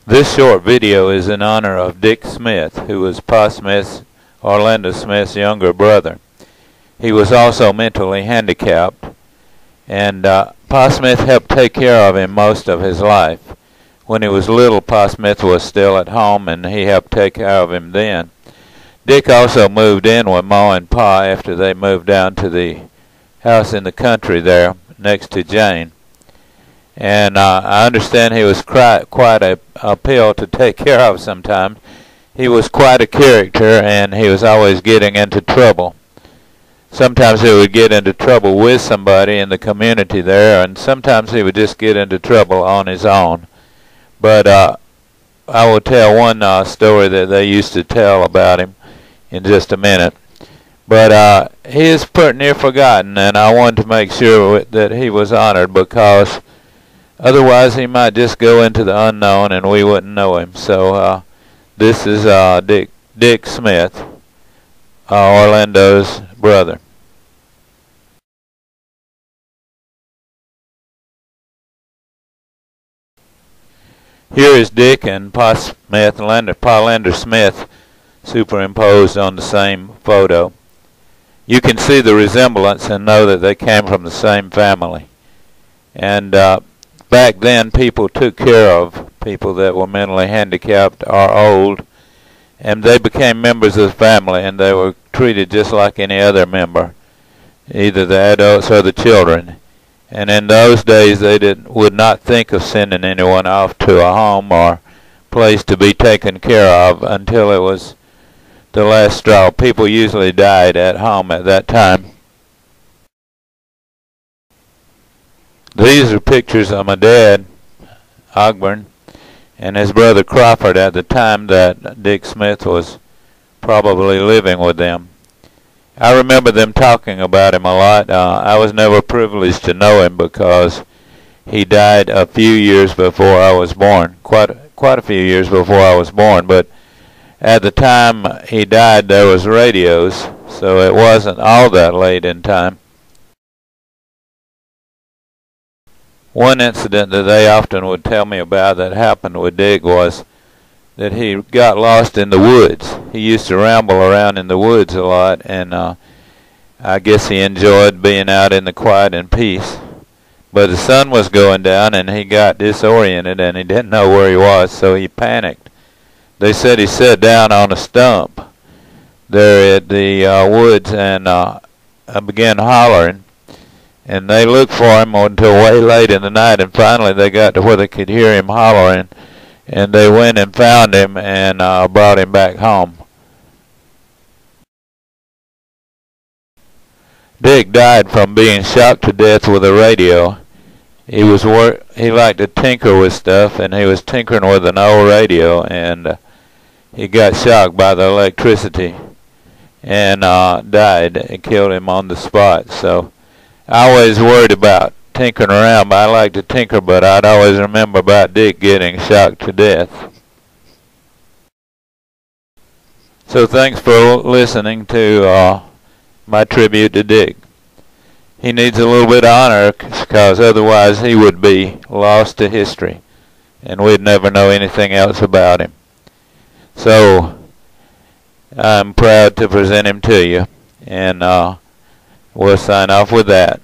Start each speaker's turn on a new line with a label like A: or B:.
A: This short video is in honor of Dick Smith, who was Pa Smith's, Orlando Smith's younger brother. He was also mentally handicapped, and Pa Smith helped take care of him most of his life. When he was little, Pa Smith was still at home, and he helped take care of him then. Dick also moved in with Ma and Pa after they moved down to the house in the country there next to Jane. And I understand he was quite a pill to take care of sometimes. He was quite a character, and he was always getting into trouble. Sometimes he would get into trouble with somebody in the community there, and sometimes he would just get into trouble on his own. But I will tell one story that they used to tell about him in just a minute. But he is pretty near forgotten, and I wanted to make sure that he was honored, because otherwise he might just go into the unknown and we wouldn't know him. So this is Dick Smith, Orlando's brother. Here is Dick and Pa Smith, Pa Lander Smith, superimposed on the same photo. You can see the resemblance and know that they came from the same family. And back then, people took care of people that were mentally handicapped or old, and they became members of the family, and they were treated just like any other member, either the adults or the children. And in those days, they would not think of sending anyone off to a home or place to be taken care of until it was the last straw. People usually died at home at that time. These are pictures of my dad, Ogburn, and his brother Crawford at the time that Dick Smith was probably living with them. I remember them talking about him a lot. I was never privileged to know him because he died a few years before I was born, quite a few years before I was born. But at the time he died, there was radios, so it wasn't all that late in time. One incident that they often would tell me about that happened with Dick was that he got lost in the woods. He used to ramble around in the woods a lot, and I guess he enjoyed being out in the quiet and peace. But the sun was going down, and he got disoriented, and he didn't know where he was, so he panicked. They said he sat down on a stump there at the woods and began hollering. And they looked for him until way late in the night, and finally they got to where they could hear him hollering, and they went and found him and brought him back home. Dick died from being shocked to death with a radio. He liked to tinker with stuff, and he was tinkering with an old radio, and he got shocked by the electricity and died. It killed him on the spot. So I always worried about tinkering around. I like to tinker, but I'd always remember about Dick getting shocked to death. So thanks for listening to my tribute to Dick. He needs a little bit of honor, because otherwise he would be lost to history, and we'd never know anything else about him. So I'm proud to present him to you, and we'll sign off with that.